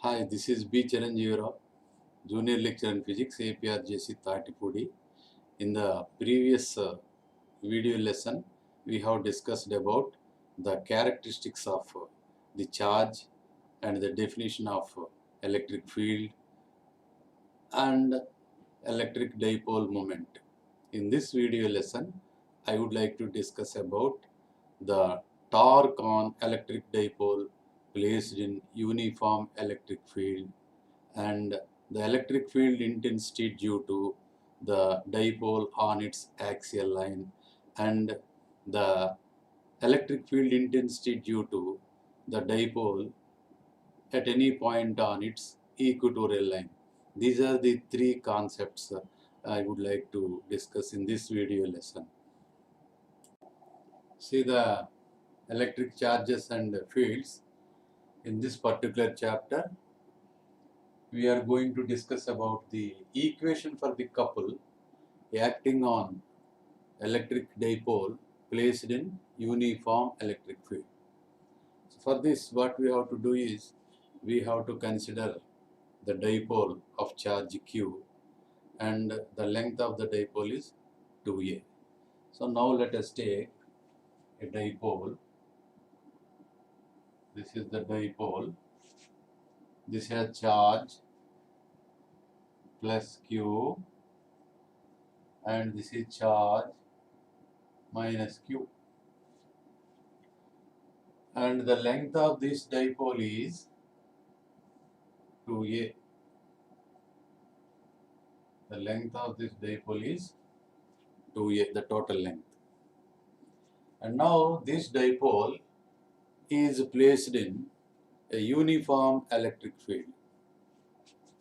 Hi, this is B. Chiranjeevi Rao, Junior Lecturer in Physics, APRJC Tatipudi. In the previous video lesson, we have discussed about the characteristics of the charge and the definition of electric field and electric dipole moment. In this video lesson, I would like to discuss about the torque on electric dipole placed in uniform electric field and the electric field intensity due to the dipole on its axial line and the electric field intensity due to the dipole at any point on its equatorial line. These are the three concepts I would like to discuss in this video lesson. See the electric charges and fields. In this particular chapter, we are going to discuss about the equation for the couple acting on electric dipole placed in uniform electric field. So for this, what we have to do is we have to consider the dipole of charge Q and the length of the dipole is 2a. So now let us take a dipole. This is the dipole. This has charge plus Q and this is charge minus Q. And the length of this dipole is 2a. The length of this dipole is 2a, the total length. And now this dipole is placed in a uniform electric field.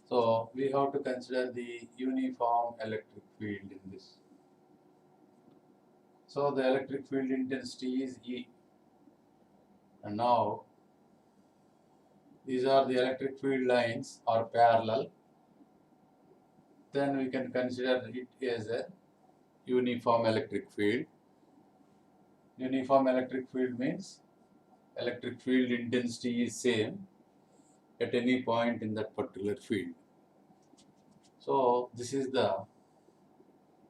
So we have to consider the uniform electric field in this. So the electric field intensity is E. And now these are the electric field lines are parallel. Then we can consider it as a uniform electric field. Uniform electric field means electric field intensity is same at any point in that particular field. So this is the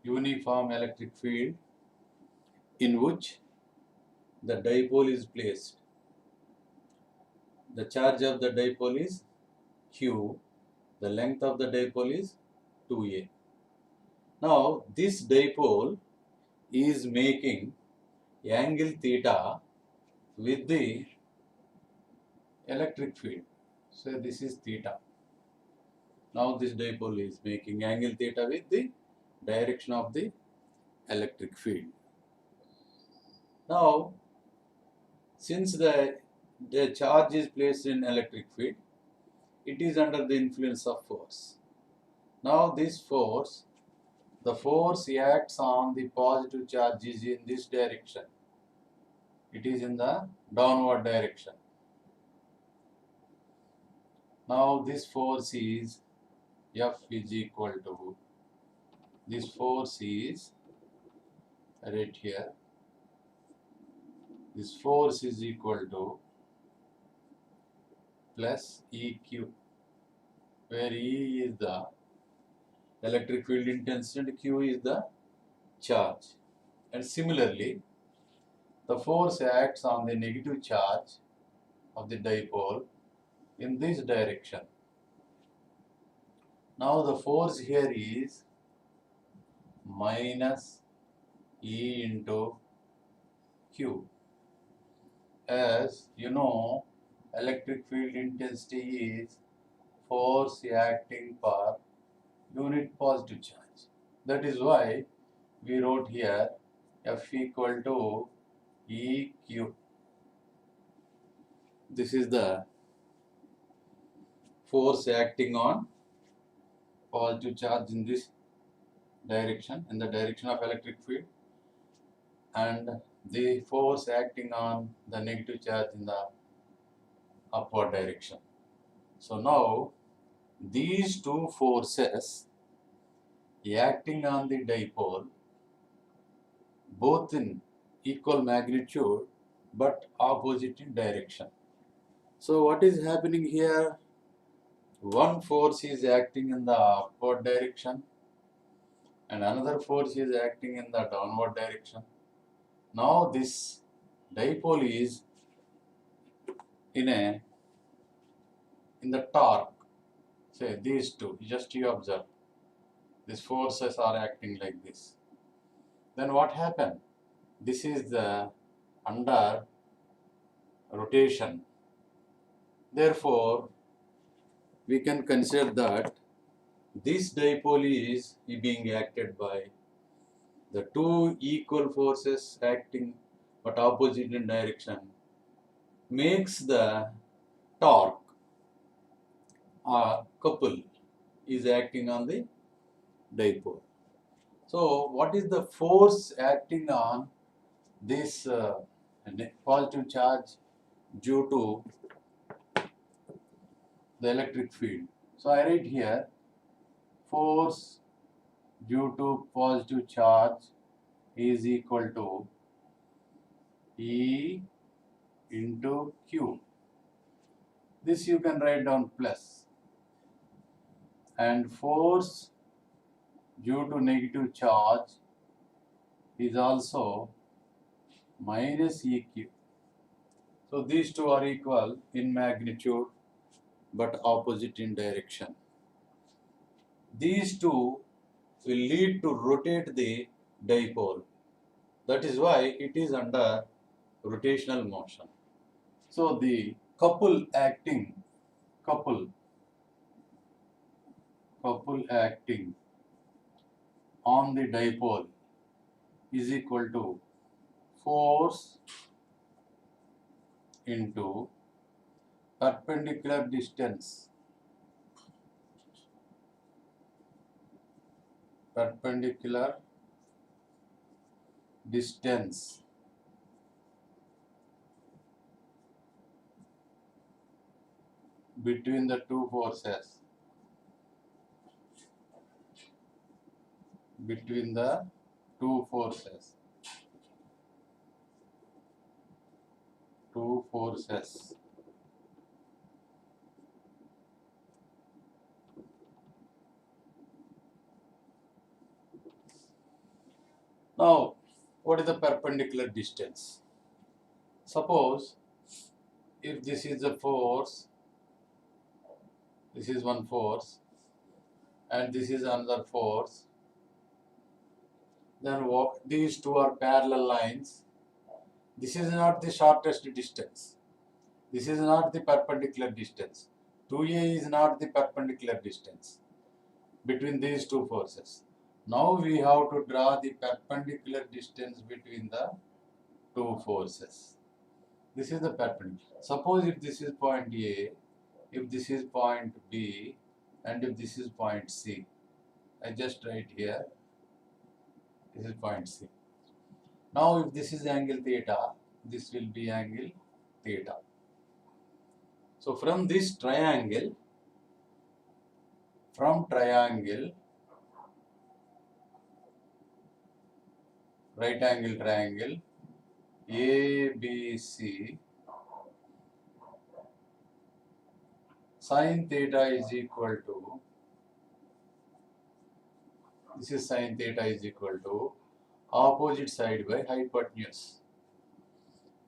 uniform electric field in which the dipole is placed. The charge of the dipole is Q. The length of the dipole is 2a. Now this dipole is making angle theta with the electric field. So this is theta. Now this dipole is making angle theta with the direction of the electric field. Now since the charge is placed in electric field, it is under the influence of force. Now this force, the force acts on the positive charge is in this direction. It is in the downward direction. Now this force is F is equal to, this force is right here. This force is equal to plus EQ, where E is the electric field intensity and Q is the charge. And similarly, the force acts on the negative charge of the dipole in this direction. Now the force here is minus E into Q. As you know, electric field intensity is force acting per unit positive charge. That is why we wrote here F equal to EQ. This is the force acting on positive charge in this direction, in the direction of electric field, and the force acting on the negative charge in the upward direction. So now these two forces acting on the dipole, both in equal magnitude but opposite in direction. So what is happening here? one force is acting in the upward direction and another force is acting in the downward direction. Now this dipole is in the torque. Say these two, just you observe. These forces are acting like this. Then what happened? This is the under rotation. Therefore, we can consider that this dipole is being acted by the two equal forces acting but opposite in direction makes the torque couple is acting on the dipole. So what is the force acting on this positive charge due to the electric field? So I write here force due to positive charge is equal to E into Q. This you can write down plus. And force due to negative charge is also minus EQ. So these two are equal in magnitude but opposite in direction. These two will lead to rotate the dipole. That is why it is under rotational motion. So the couple acting on the dipole is equal to force into perpendicular distance between the two forces. Now, what is the perpendicular distance? Suppose if this is a force, this is one force, and this is another force, then these two are parallel lines. This is not the shortest distance. This is not the perpendicular distance. 2A is not the perpendicular distance between these two forces. Now we have to draw the perpendicular distance between the two forces. This is the perpendicular. Suppose if this is point A, if this is point B, and if this is point C. I just write here, this is point C. Now if this is angle theta, this will be angle theta. So from this triangle, right angle triangle, ABC, sin theta is equal to, this is sin theta is equal to opposite side by hypotenuse.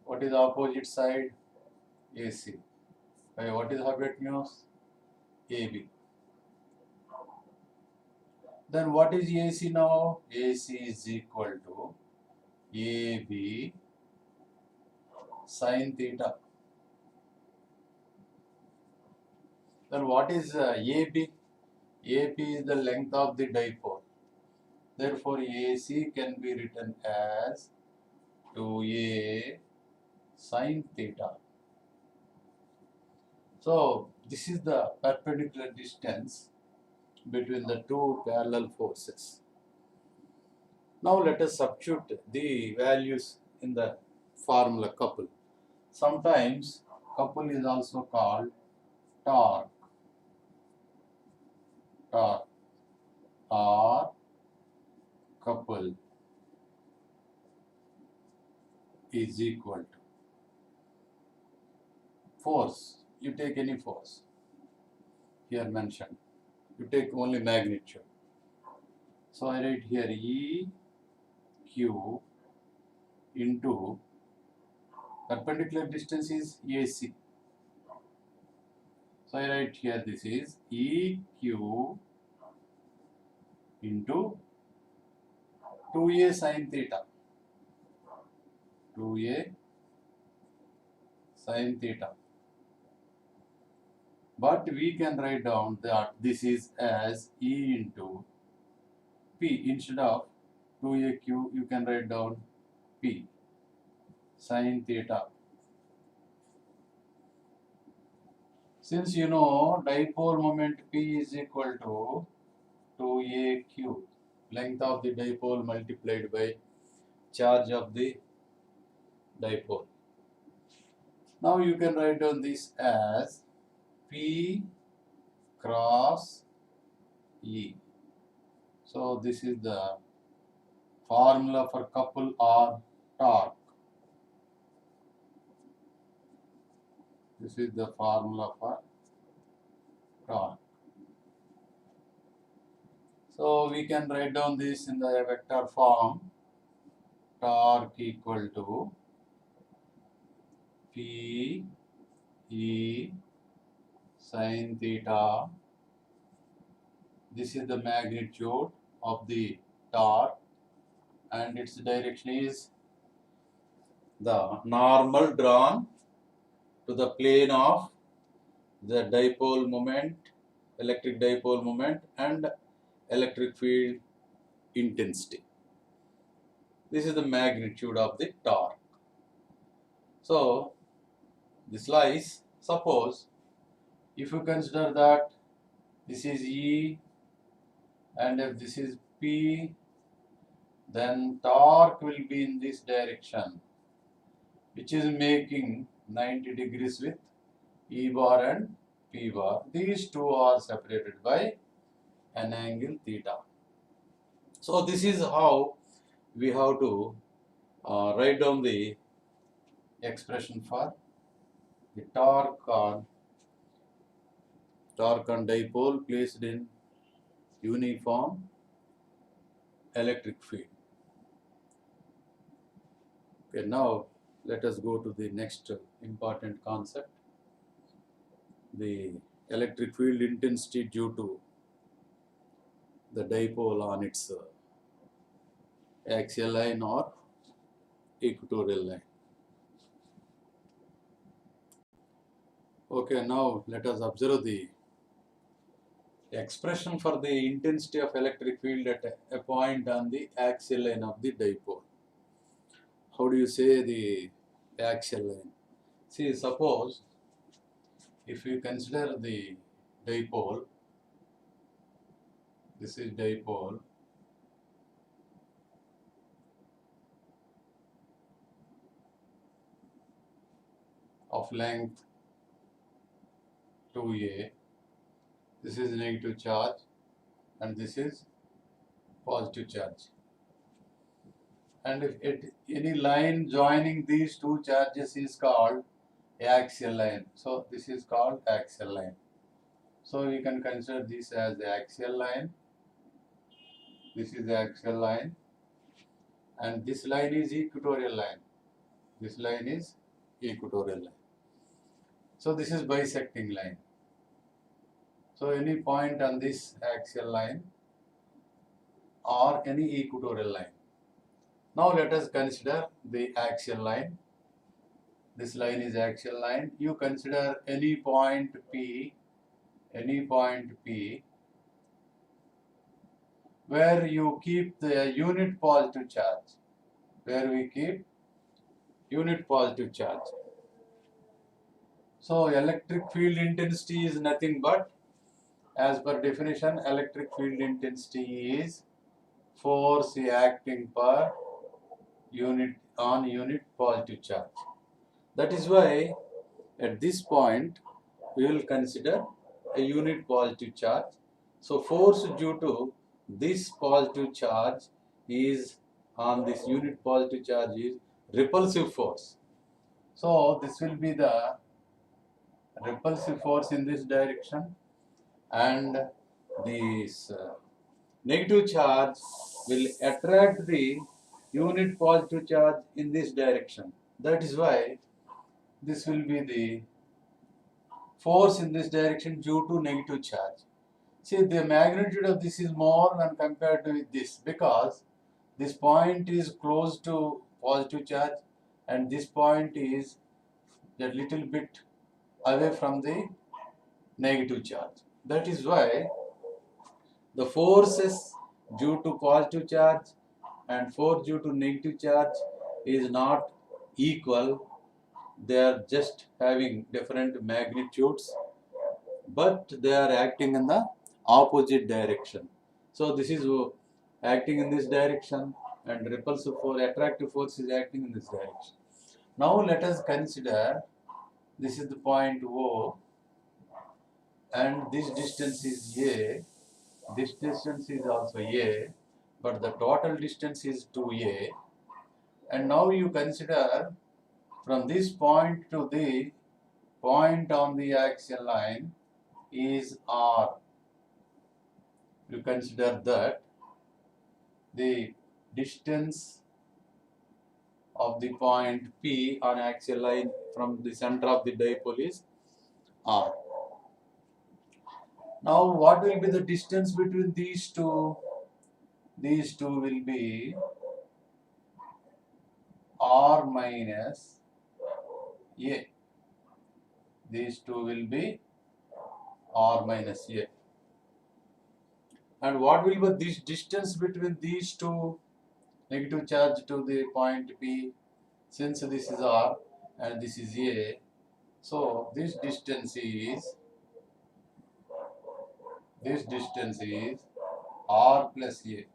What is opposite side? AC. By what is hypotenuse? AB. Then what is AC now? AC is equal to AB sin theta. Then what is AB? AB is the length of the dipole. Therefore, AC can be written as 2A sin theta. So, this is the perpendicular distance between the two parallel forces. Now, let us substitute the values in the formula couple. Sometimes couple is also called torque or couple is equal to force. You take any force. here mentioned. You take only magnitude. So I write here EQ into perpendicular distance is AC. So I write here this is EQ into 2A sin theta. 2A sin theta. But we can write down that this is as E into P. Instead of 2AQ, you can write down P sin theta. Since you know dipole moment P is equal to 2AQ, length of the dipole multiplied by charge of the dipole. Now you can write down this as P cross E. So this is the formula for couple or torque. This is the formula for torque. So we can write down this in the vector form. Torque equal to P E sin theta. This is the magnitude of the torque and its direction is the normal drawn to the plane of the dipole moment, electric dipole moment and electric field intensity. This is the magnitude of the torque. So this lies, suppose if you consider that this is E and if this is P, then torque will be in this direction, which is making 90 degrees with E bar and P bar. These two are separated by an angle theta. So this is how we have to write down the expression for the torque on dipole placed in uniform electric field. Okay, now let us go to the next important concept, the electric field intensity due to the dipole on its axial line or equatorial line. Okay, now let us observe the expression for the intensity of electric field at a point on the axial line of the dipole. How do you say the axial line? See, suppose if you consider the dipole, this is dipole, of length 2A, this is negative charge and this is positive charge. And if any line joining these two charges is called axial line, so this is called axial line. So we can consider this as the axial line. This is the axial line and this line is equatorial line. This line is equatorial line. So this is bisecting line. So any point on this axial line or any equatorial line. Now let us consider the axial line. This line is axial line. You consider any point P where you keep the unit positive charge, where we keep unit positive charge. So electric field intensity is nothing but, as per definition, electric field intensity is force acting per unit on unit positive charge. That is why at this point we will consider a unit positive charge. So force due to this positive charge is on this unit positive charge is repulsive force. So this will be the repulsive force in this direction and this negative charge will attract the unit positive charge in this direction. That is why this will be the force in this direction due to negative charge. See, the magnitude of this is more when compared to this, because this point is close to positive charge and this point is a little bit away from the negative charge. That is why the forces due to positive charge and force due to negative charge is not equal. They are just having different magnitudes, but they are acting in the opposite direction. So this is acting in this direction, and repulsive force, attractive force is acting in this direction. Now let us consider this is the point O, and this distance is A. This distance is also A, but the total distance is 2A. And now you consider from this point to the point on the axial line is R. You consider that the distance of the point P on axial line from the center of the dipole is R. Now what will be the distance between these two? These two will be R minus A. These two will be R minus A. And what will be this distance between these two negative charge to the point P? Since this is R and this is A, so this distance is R plus A.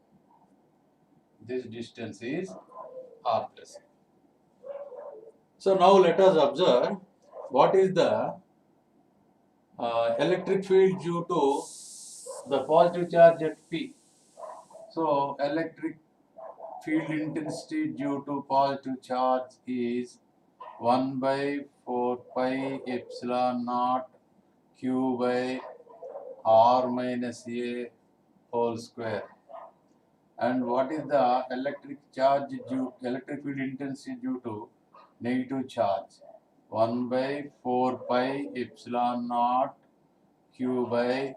This distance is R plus A. So now let us observe what is the electric field due to the positive charge at P. So electric field intensity due to positive charge is 1 by 4 pi epsilon naught Q by R minus A whole square. And what is the electric field intensity due to negative charge? 1 by 4 pi epsilon naught Q by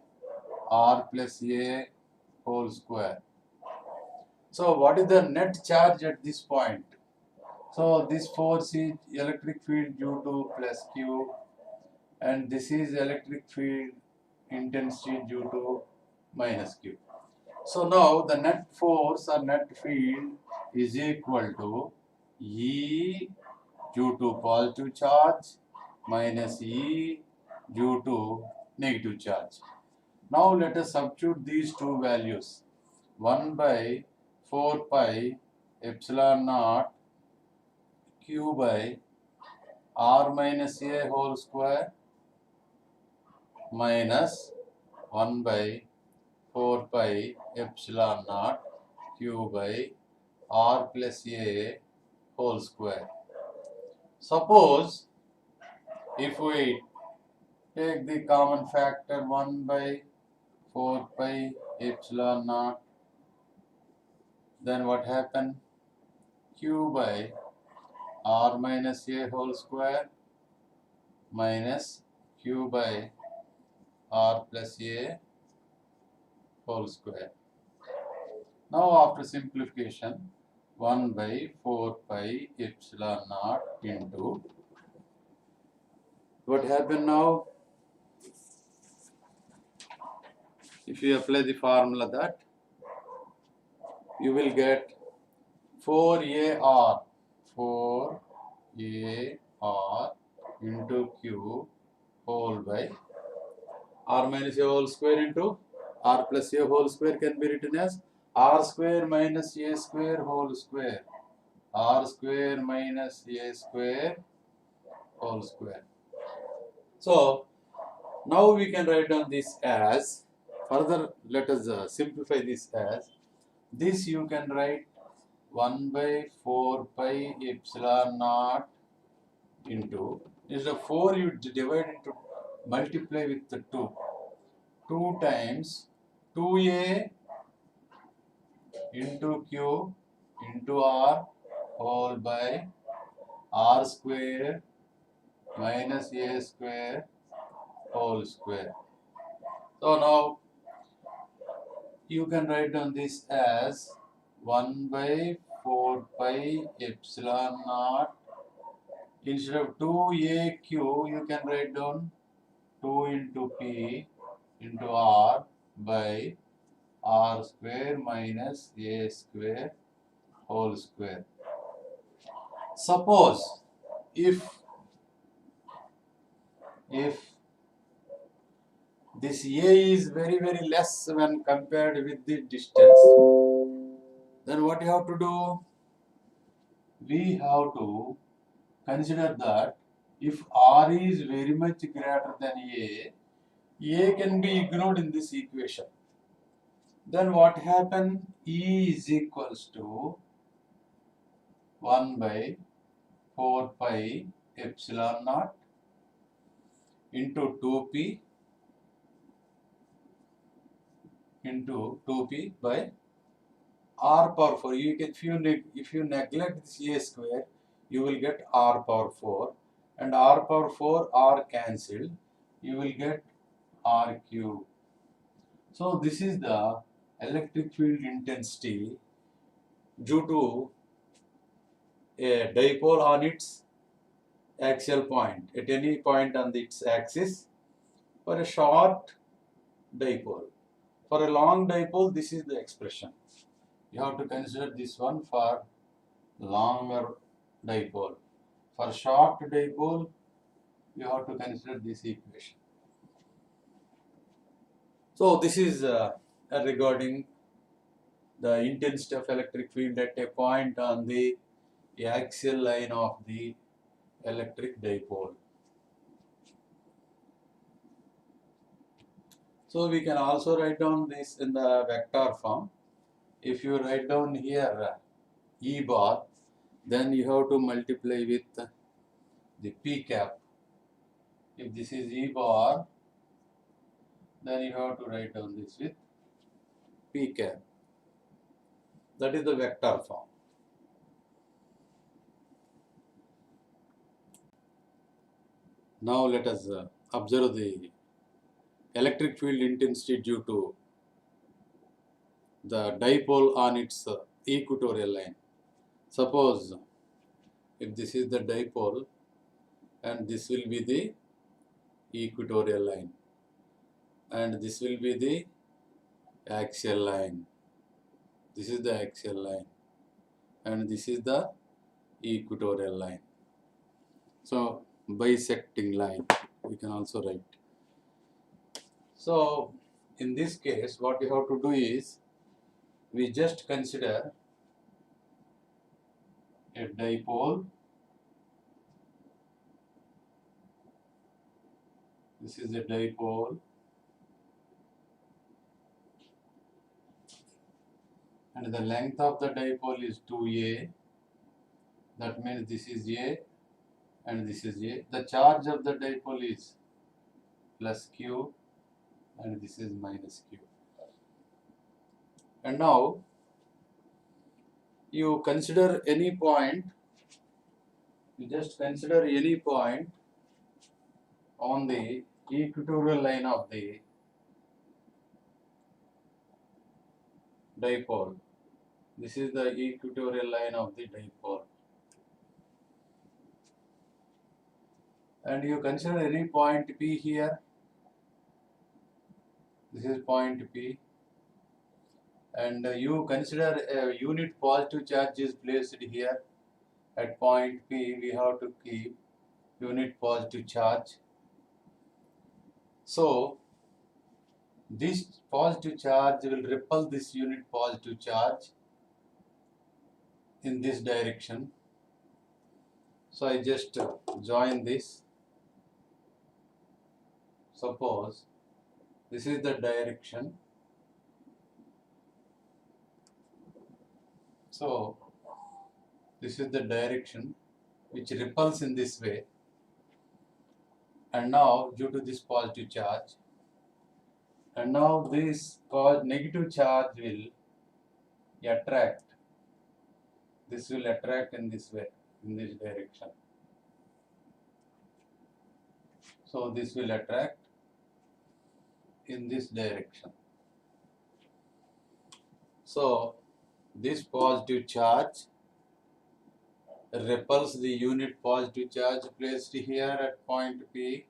R plus A whole square. So what is the net charge at this point? So this force is electric field due to plus Q, and this is electric field intensity due to minus Q. So now the net force or net field is equal to E due to positive charge minus E due to negative charge. Now let us substitute these two values. 1 by 4 pi epsilon naught Q by R minus A whole square minus 1 by 4 pi epsilon naught Q by R plus A whole square. Suppose if we take the common factor 1 by 4 pi epsilon naught, then what happen? Q by R minus A whole square minus Q by R plus A whole square. Now after simplification, 1 by 4 pi epsilon naught into, what happened now? If you apply the formula, that you will get 4AR into Q whole by R minus A whole square into R plus A whole square can be written as R square minus A square whole square. R square minus A square whole square. So now we can write down this as, further let us simplify this as, this you can write 1 by 4 pi epsilon naught into, instead of 4 you divide into, multiply with the 2. 2 times 2a into q into r whole by r square minus a square whole square. So now you can write down this as 1 by 4 pi epsilon naught. Instead of 2aq, you can write down 2 into p into r by r square minus a square whole square. Suppose if this a is very less when compared with the distance, then what you have to do? We have to consider that if r is very much greater than a can be ignored in this equation. Then what happens? E is equals to 1 by 4 pi epsilon naught into 2p into 2p by r power 4. You can, if you neglect this a square, you will get r power 4, and r power 4 r cancelled. You will get r cube. So this is the electric field intensity due to a dipole on its axial point at any point on its axis for a short dipole. For a long dipole, this is the expression. You have to consider this one for longer dipole. For short dipole, you have to consider this equation. So this is regarding the intensity of electric field at a point on the axial line of the electric dipole. So we can also write down this in the vector form. If you write down here E bar, then you have to multiply with the P cap. If this is E bar, then you have to write down this with P cap. That is the vector form. Now let us observe the electric field intensity due to the dipole on its equatorial line. Suppose if this is the dipole and this will be the equatorial line and this will be the axial line. This is the axial line and this is the equatorial line. So bisecting line we can also write. So in this case what we have to do is we just consider a dipole. This is a dipole and the length of the dipole is 2a. That means this is a and this is a. The charge of the dipole is plus q and this is minus q. And now you consider any point, you just consider any point on the equatorial line of the dipole. This is the equatorial line of the dipole. And you consider any point P here. This is point P. And you consider a unit positive charge is placed here. At point P, we have to keep unit positive charge. So this positive charge will repel this unit positive charge in this direction. So I just join this. Suppose this is the direction. So this is the direction which repels in this way. And now due to this positive charge And now this negative charge will attract. This will attract in this way, in this direction. So this will attract in this direction. So this positive charge repels the unit positive charge placed here at point P,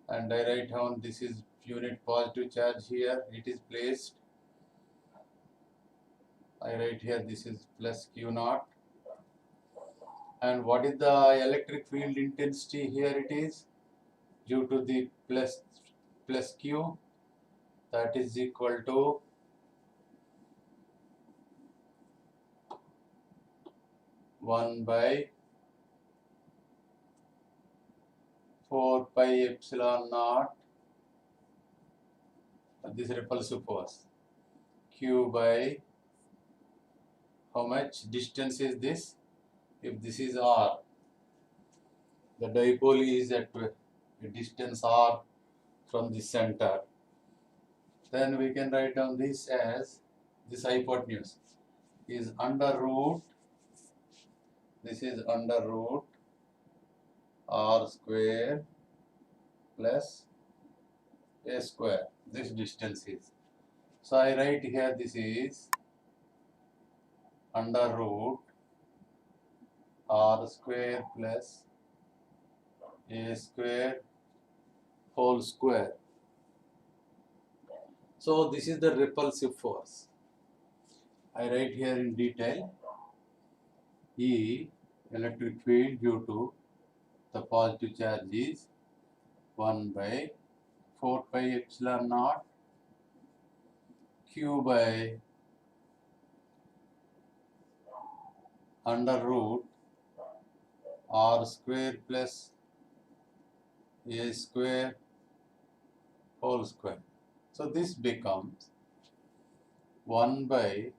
and I write down this is unit positive charge here, it is placed. I write here this is plus Q naught. And what is the electric field intensity here? It is due to the plus Q, that is equal to 1 by 4 pi epsilon naught, this repulsive force, Q by how much distance is this? If this is R, the dipole is at a distance R from the center, then we can write down this as this hypotenuse is under root, this is under root R square plus A square, this distance is. So I write here this is under root R square plus A square whole square. So this is the repulsive force. I write here in detail. E, electric field due to the positive charge is 1 by 4 pi epsilon naught Q by under root R square plus A square whole square. So this becomes 1 by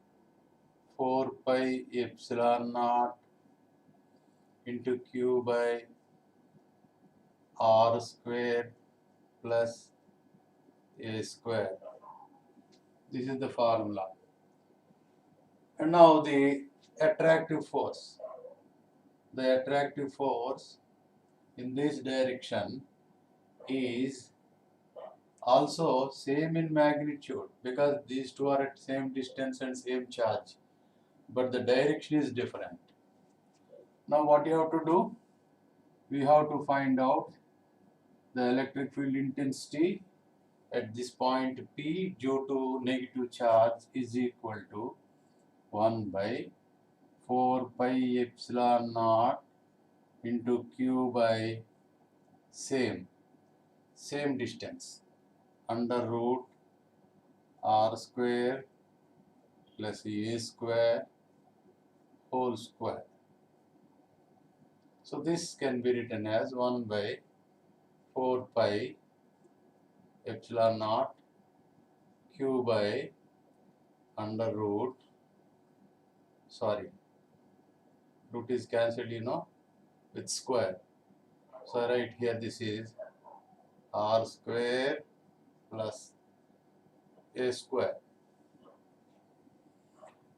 4 pi epsilon naught into Q by R square plus A square. This is the formula. And now the attractive force. The attractive force in this direction is also same in magnitude because these two are at same distance and same charge, but the direction is different. Now what you have to do? We have to find out the electric field intensity at this point P due to negative charge is equal to 1 by 4 pi epsilon naught into Q by same distance under root R square plus A square whole square. So this can be written as 1 by 4 pi epsilon naught Q by under root, root is cancelled with square. So right here this is R square plus A square.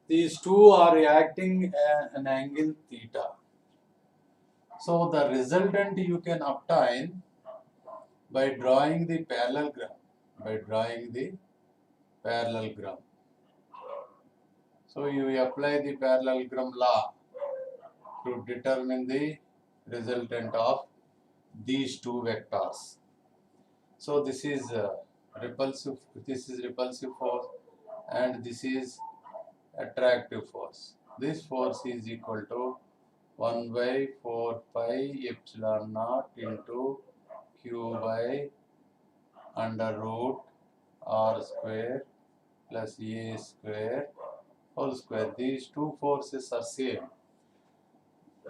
These two are reacting at an angle theta. So the resultant you can obtain by drawing the parallelogram. So you apply the parallelogram law to determine the resultant of these two vectors. So this is repulsive force and this is attractive force. This force is equal to 1 by 4 pi epsilon naught into Q by under root R square plus A square whole square. These two forces are same.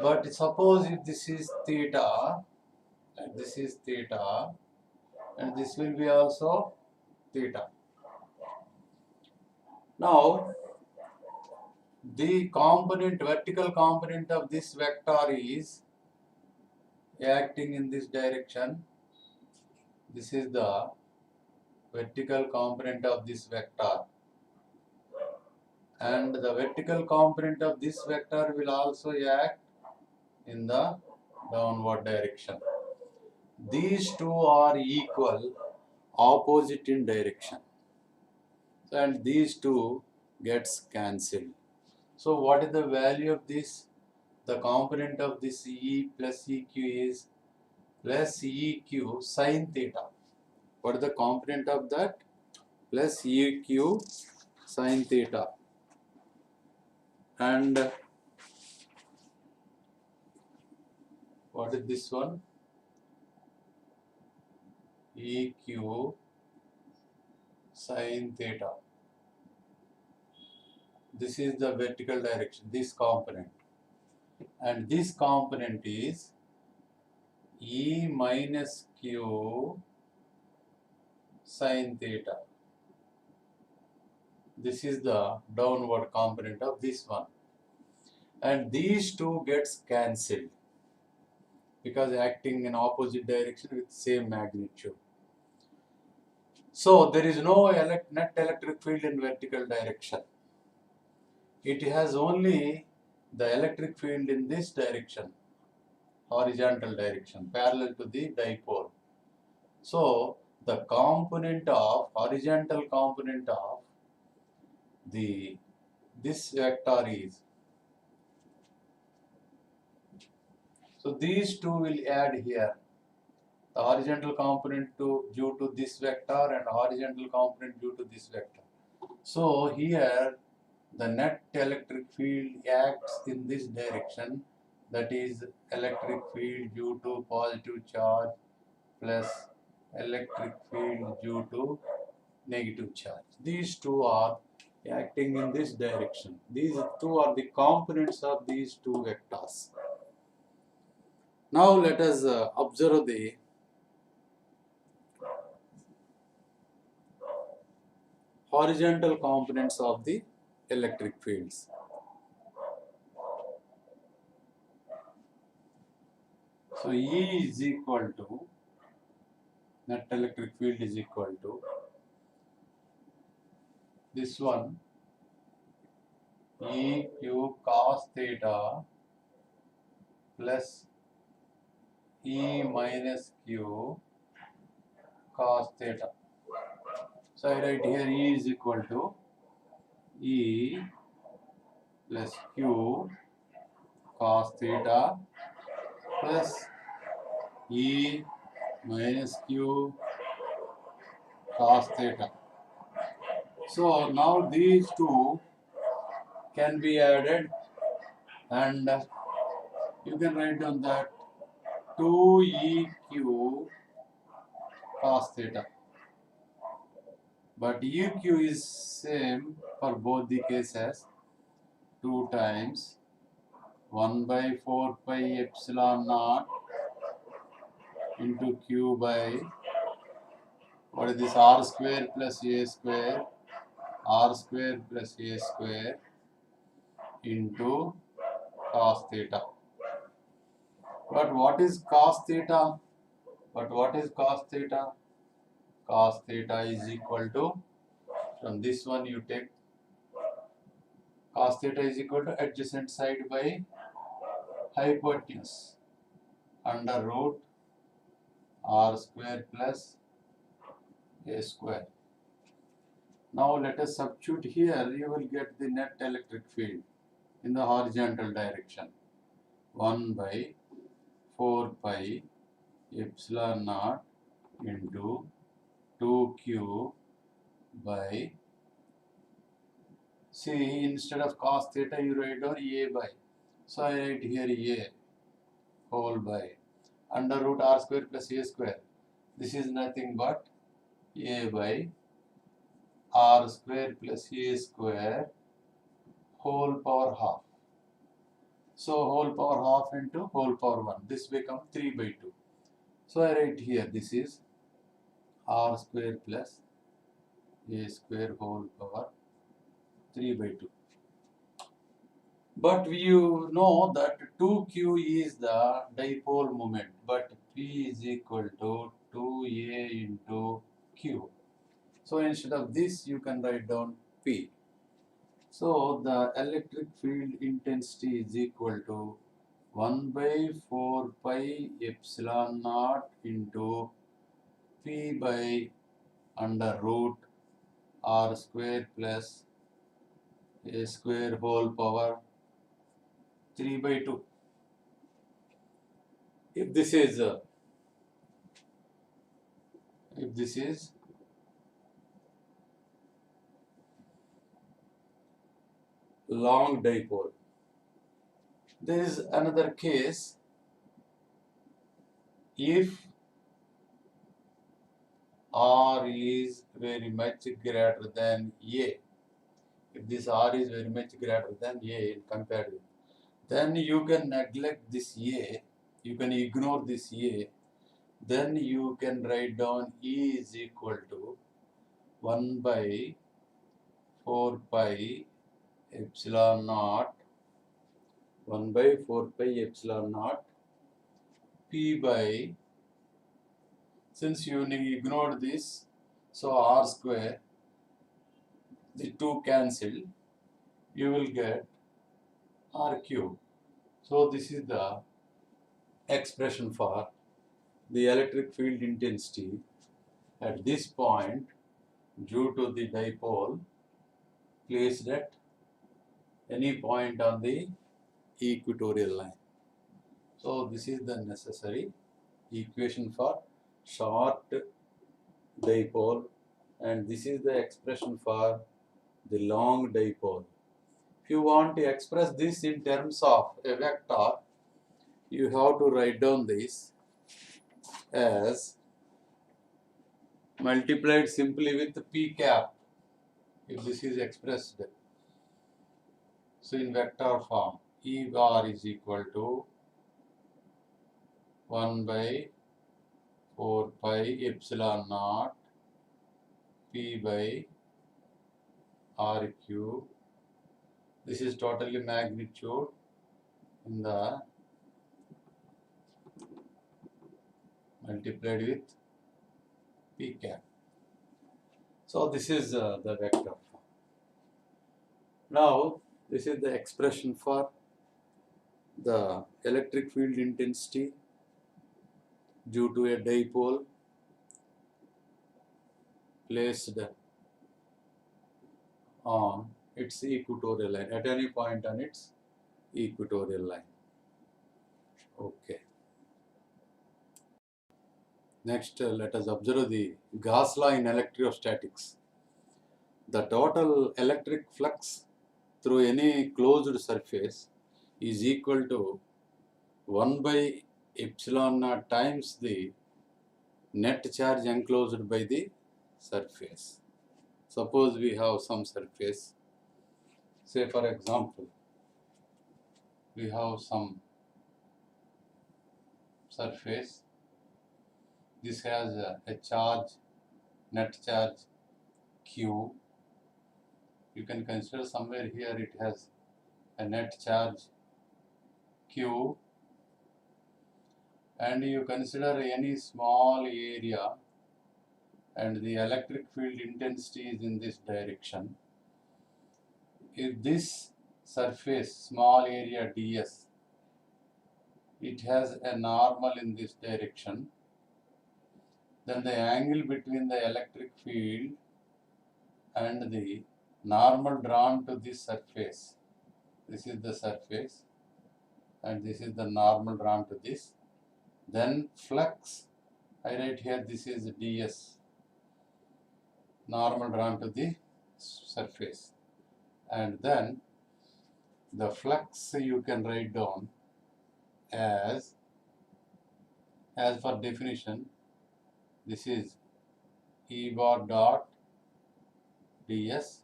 But suppose if this is theta, and this is theta, and this will be also theta. Now, the vertical component of this vector is acting in this direction. This is the vertical component of this vector, and the vertical component of this vector will also act in the downward direction. These two are equal, opposite in direction, and these two gets cancelled. So what is the value of this? The component of this E plus EQ is plus EQ sine theta. What is the component of that? Plus EQ sine theta. And what is this one? EQ sine theta. This is the vertical direction, this component. And this component is E minus Q sine theta. This is the downward component of this one. And these two gets cancelled because acting in opposite direction with same magnitude. So there is no net electric field in vertical direction. It has only the electric field in this direction, horizontal direction, parallel to the dipole. So the component of, horizontal component of this vector is, so these two will add here. The horizontal component due to this vector and horizontal component due to this vector. So here the net electric field acts in this direction, that is electric field due to positive charge plus electric field due to negative charge. These two are acting in this direction. These two are the components of these two vectors. Now let us observe the horizontal components of the electric fields. So E is equal to, net electric field is equal to this one, EQ cos theta plus E minus Q cos theta. So I write here E is equal to E plus Q cos theta plus E minus Q cos theta. So now these two can be added, and you can write down that 2EQ cos theta. But EQ is same for both the cases, 2 times 1 by 4 pi epsilon naught into Q by, what is this, R square plus A square, R square plus A square into cos theta. But what is cos theta? Cos theta is equal to, from this one you take, cos theta is equal to adjacent side by hypotenuse under root R square plus A square. Now let us substitute here, you will get the net electric field in the horizontal direction, 1 by 4 pi epsilon naught into 2Q by, see, instead of cos theta you write down A by, so I write here A whole by under root R square plus A square. This is nothing but A by R square plus A square whole power half. So whole power half into whole power 1. This becomes 3 by 2. So I write here, this is R square plus A square whole power 3 by 2. But you know that 2Q is the dipole moment, but P is equal to 2A into Q. So instead of this, you can write down P. So the electric field intensity is equal to 1 by 4 pi epsilon naught into P by under root R square plus A square whole power 3 by 2. If this is long dipole, there is another case. If R is very much greater than A, if this R is very much greater than A in compared with, then you can neglect this A, you can ignore this A, then you can write down E is equal to 1 by 4 pi epsilon naught 1 by 4 pi epsilon naught P by, since you ignored this, so R square, the 2 cancel, you will get R cube. So this is the expression for the electric field intensity at this point due to the dipole placed at any point on the equatorial line. So this is the necessary equation for short dipole, and this is the expression for the long dipole. If you want to express this in terms of a vector, you have to write down this as multiplied simply with p cap, if this is expressed. So in vector form, E bar is equal to 1 by 4 pi epsilon naught P by R cube. This is totally magnitude in the multiplied with P cap. So this is the vector form. Now this is the expression for the electric field intensity due to a dipole placed on its equatorial line, at any point on its equatorial line. Okay. Next, let us observe the Gauss law in electrostatics. The total electric flux through any closed surface is equal to 1 by epsilon naught times the net charge enclosed by the surface. Suppose we have some surface, say for example, we have some surface. This has a charge, net charge Q. You can consider somewhere here it has a net charge Q, and you consider any small area and the electric field intensity is in this direction. If this surface, small area ds, it has a normal in this direction, then the angle between the electric field and the normal drawn to this surface, this is the surface and this is the normal drawn to this, then flux, I write here this is ds, normal drawn to the surface, and then the flux you can write down as for definition, this is E bar dot ds,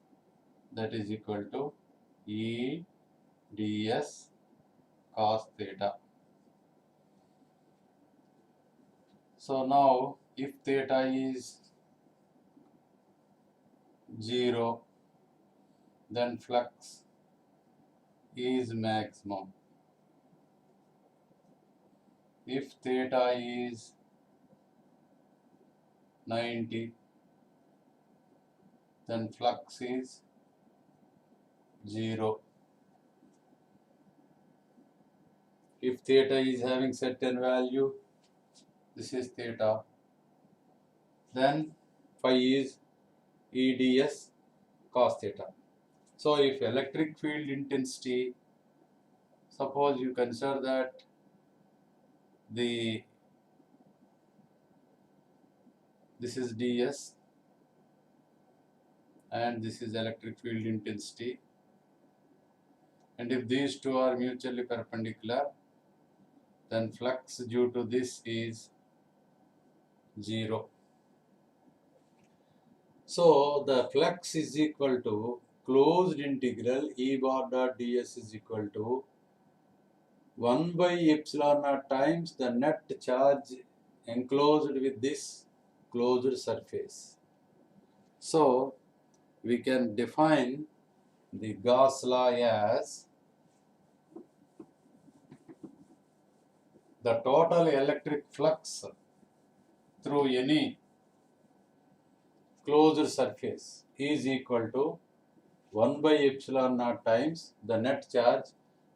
that is equal to E ds cos theta. So now if theta is 0, then flux is maximum. If theta is 90, then flux is 0. If theta is having certain value, this is theta, then phi is EDS cos theta. So if electric field intensity, suppose you consider that this is ds and this is electric field intensity, and if these two are mutually perpendicular, then flux due to this is 0. So the flux is equal to closed integral E bar dot ds is equal to 1 by epsilon naught times the net charge enclosed with this closed surface. So we can define the Gauss law as the total electric flux through any closed surface is equal to 1 by epsilon naught times the net charge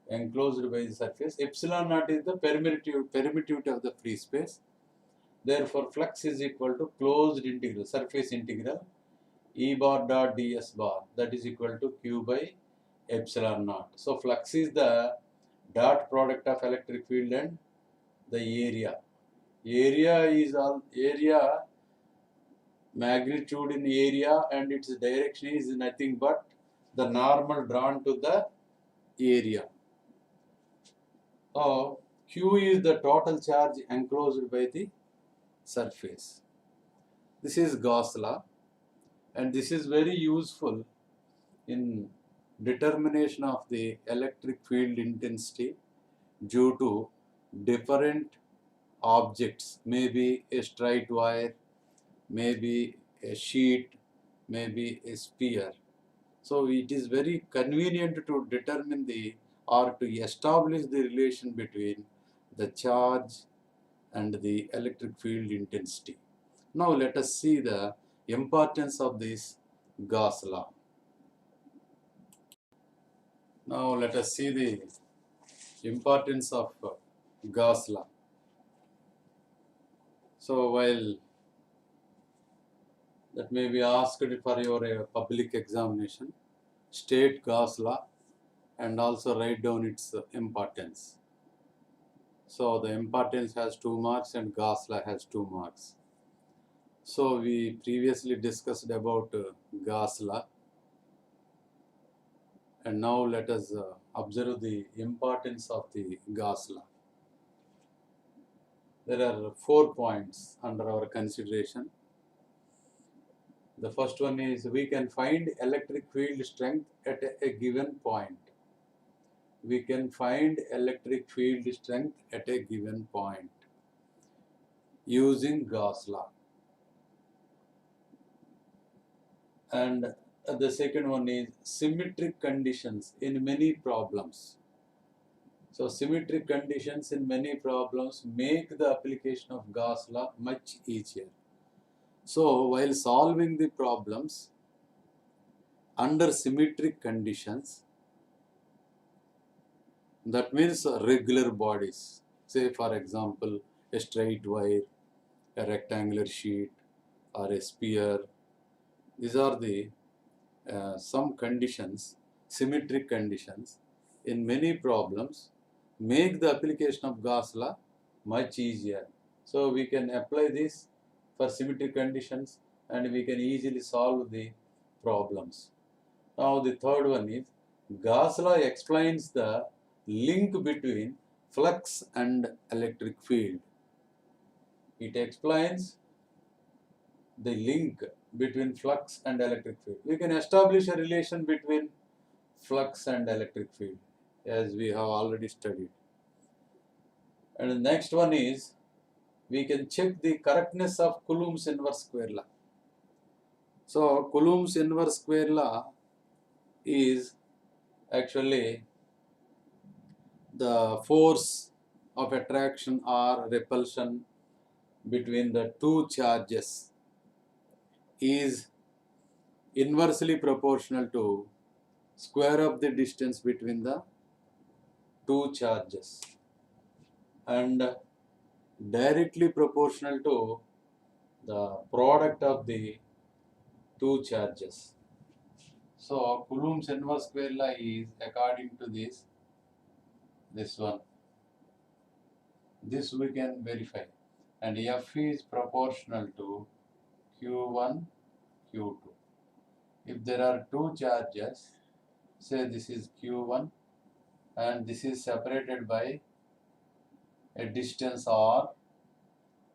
enclosed by the surface. Epsilon naught is the permittivity of the free space. Therefore, flux is equal to closed integral, surface integral, E bar dot ds bar, that is equal to Q by epsilon naught. So, flux is the dot product of electric field and the area. Area is all area, magnitude in area, and its direction is nothing but the normal drawn to the area. So, Q is the total charge enclosed by the surface. This is Gauss law, and this is very useful in determination of the electric field intensity due to different objects, maybe a straight wire, maybe a sheet, maybe a sphere. So it is very convenient to determine or to establish the relation between the charge and the electric field intensity. Now let us see the importance of this Gauss law. Now let us see the importance of Gauss law. So while that may be asked for your public examination, state Gauss law and also write down its importance. So the importance has 2 marks and Gauss law has 2 marks. So we previously discussed about Gauss law, and now let us observe the importance of the Gauss law. There are 4 points under our consideration. The first one is we can find electric field strength at a given point. We can find electric field strength at a given point using Gauss law. And the second one is symmetric conditions in many problems. So symmetric conditions in many problems make the application of Gauss law much easier. So while solving the problems under symmetric conditions, that means regular bodies, say for example a straight wire, a rectangular sheet, or a sphere, these are the some conditions, symmetric conditions in many problems make the application of Gauss law much easier. So we can apply this for symmetric conditions and we can easily solve the problems. Now the third one is Gauss law explains the link between flux and electric field. It explains the link between flux and electric field. We can establish a relation between flux and electric field as we have already studied. And the next one is we can check the correctness of Coulomb's inverse square law. So Coulomb's inverse square law is actually the force of attraction or repulsion between the two charges is inversely proportional to square of the distance between the two charges and directly proportional to the product of the two charges. So Coulomb's inverse square law is according to this one. This we can verify, and F is proportional to Q1, Q2. If there are two charges, say this is Q1 and this is separated by a distance r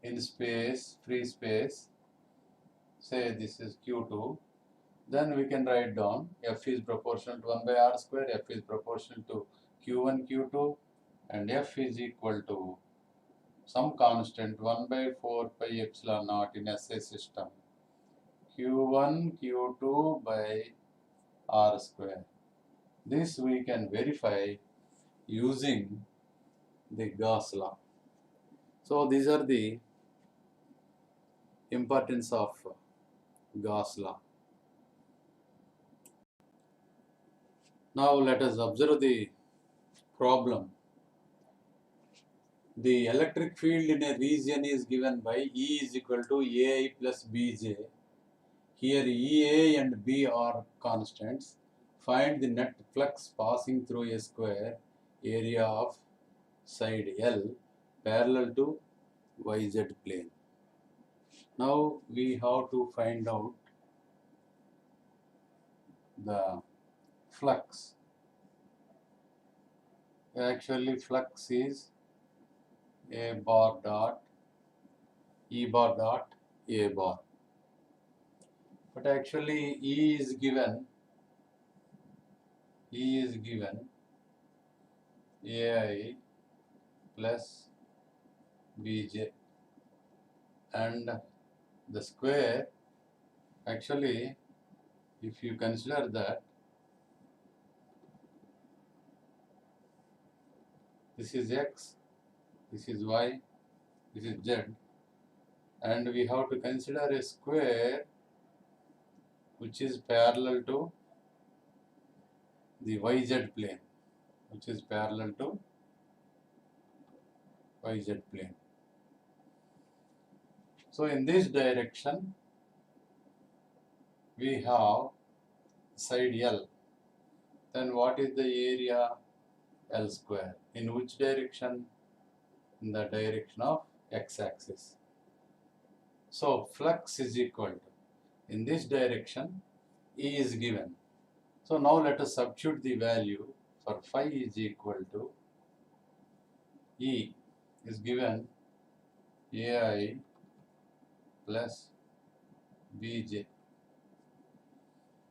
in space, free space, say this is Q2, then we can write down F is proportional to 1 by r square, F is proportional to Q1, Q2, and F is equal to some constant 1 by 4 pi epsilon naught in SI system, Q1, Q2 by r square. This we can verify using the Gauss law. So these are the importance of Gauss law. Now let us observe the problem. The electric field in a region is given by E is equal to AI plus Bj. Here EA and B are constants. Find the net flux passing through a square area of side L parallel to YZ plane. Now we have to find out the flux. Actually flux is A bar dot E bar dot A bar. But actually E is given AI plus Bj, and the square, actually if you consider that this is X, this is Y, this is Z, and we have to consider a square which is parallel to the YZ plane, So in this direction we have side L. Then what is the area? L square. In which direction? In the direction of x-axis. So flux is equal to, in this direction, E is given. So now let us substitute the value for phi is equal to E is given AI plus Bj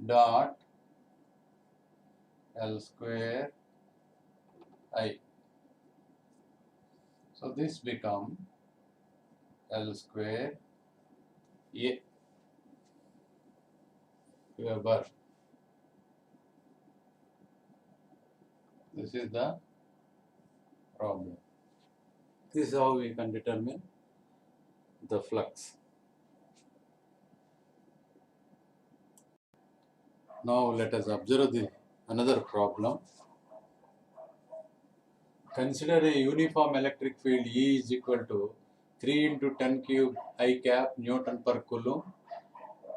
dot L square I. So this becomes L square A Weber. This is the problem. This is how we can determine the flux. Now let us observe another problem. Consider a uniform electric field E is equal to 3 into 10 cube I cap Newton per Coulomb.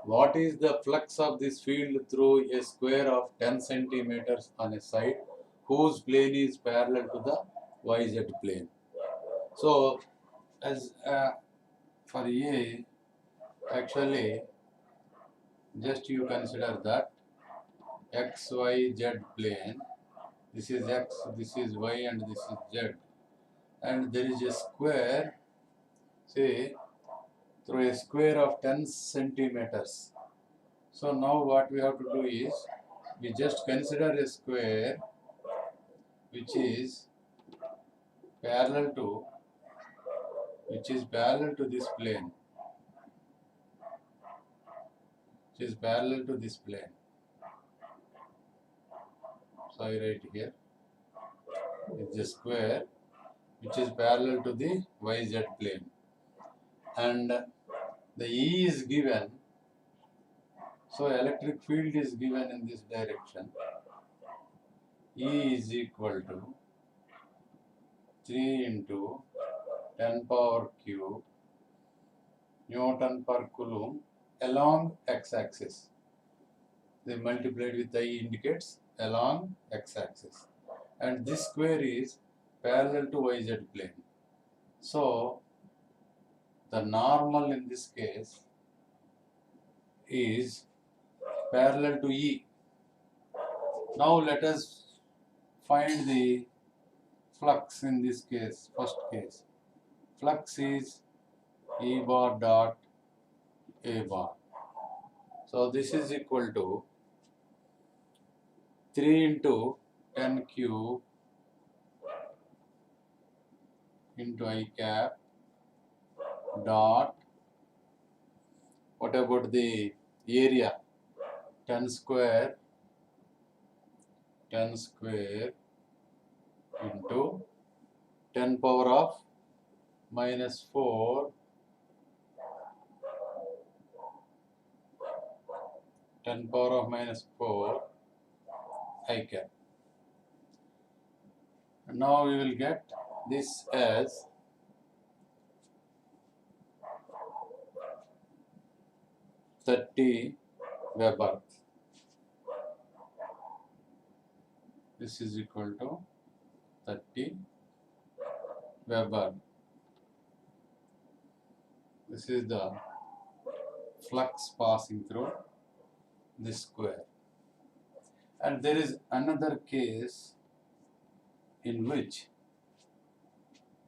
What is the flux of this field through a square of 10 centimeters on a side whose plane is parallel to the YZ plane? So as for A, actually just you consider that XYZ plane, this is X, this is Y, and this is Z, and there is a square, say through a square of 10 centimeters. So now what we have to do is, we just consider a square which is parallel to this plane, So I write here, it's a square which is parallel to the YZ plane, and the E is given So electric field is given in this direction. E is equal to 3 into 10 power cube Newton per Coulomb along x-axis. They multiplied with I indicates along x-axis. And this square is parallel to YZ plane. So the normal in this case is parallel to E. Now let us find the flux in this case, first case. Flux is E bar dot A bar. So this is equal to 3 into 10 cube into I cap dot, what about the area? 10 square into 10 power of minus 4 10 power of minus 4 I cap. And now we will get this as $30 Weber. This is equal to 30 Weber. This is the flux passing through this square. And there is another case in which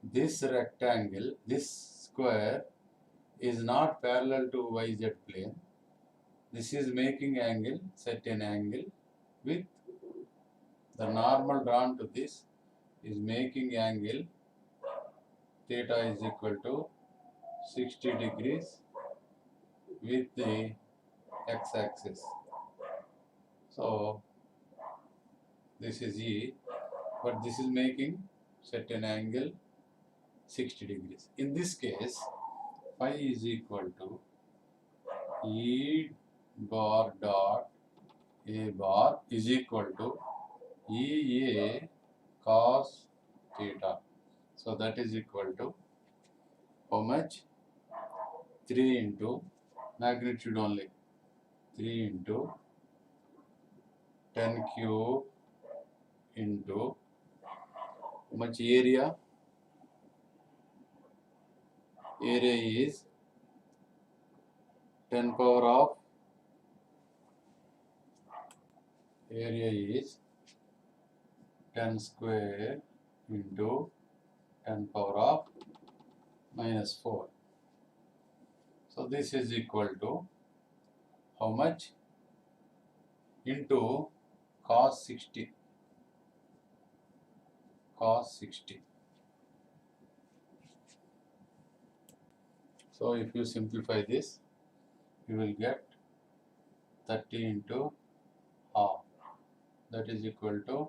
this rectangle, this square is not parallel to YZ plane. This is making angle, certain angle with the normal drawn to this is making angle theta is equal to 60 degrees with the x-axis. So this is E, but this is making certain angle 60 degrees. In this case, phi is equal to E bar dot A bar is equal to EA cos theta. So that is equal to how much? 3 into magnitude only. 3 into 10 cube into how much area? Area is 10 power of, area is 10 square into 10 power of minus 4. So this is equal to how much? Into cos 60. Cos 60. So if you simplify this, you will get 30 into half. That is equal to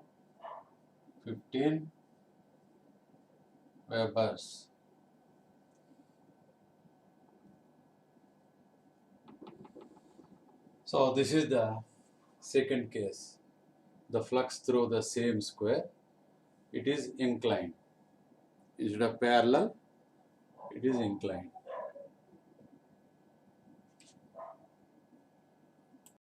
15 Webers. So this is the second case. The flux through the same square, it is inclined. Instead of parallel, it is inclined.